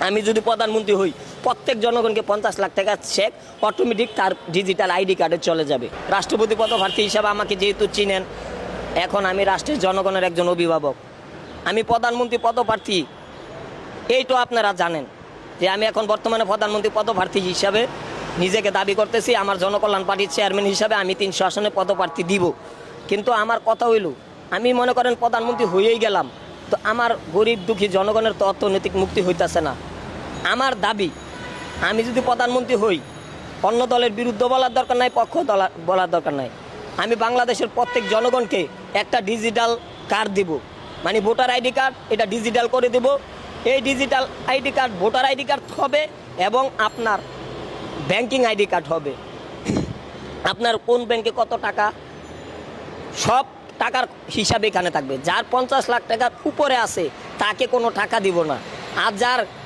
আমি যদি প্রধানমন্ত্রী হই, প্রত্যেক জনগণকে 50 লাখ টাকা চেক অটোমেটিক তার ডিজিটাল আইডি কার্ডে চলে যাবে। রাষ্ট্রপতি পদপ্রার্থী হিসাবে আমাকে যেহেতু চিনেন, এখন আমি রাষ্ট্রের জনগণের একজন অভিভাবক, আমি প্রধানমন্ত্রী পদপ্রার্থী, এই তো আপনারা জানেন যে আমি এখন বর্তমানে প্রধানমন্ত্রী পদপ্রার্থী হিসাবে নিজেকে দাবি করতেছি। আমার জনকল্যাণ পার্টির চেয়ারম্যান হিসাবে আমি 300 আসনে পদপ্রার্থী দিব। কিন্তু আমার কথা হইল, আমি মনে করেন প্রধানমন্ত্রী হয়েই গেলাম, তো আমার গরিব দুঃখী জনগণের তো অর্থনৈতিক মুক্তি হইতেছে না। আমার দাবি, আমি যদি প্রধানমন্ত্রী হই, অন্য দলের বিরুদ্ধে বলার দরকার নাই, পক্ষ বলার দরকার নাই, আমি বাংলাদেশের প্রত্যেক জনগণকে একটা ডিজিটাল কার্ড দিব, মানে ভোটার আইডি কার্ড, এটা ডিজিটাল করে দেব। এই digital ID card voter ID card হবে এবং আপনার ব্যাংকিং আইডি কার্ড হবে। আপনার কোন ব্যাংকে কত টাকা, সব টাকার হিসাব এখানে থাকবে। যার 50 লাখ টাকার উপরে আছে তাকে কোনো টাকা দিব না, আর যার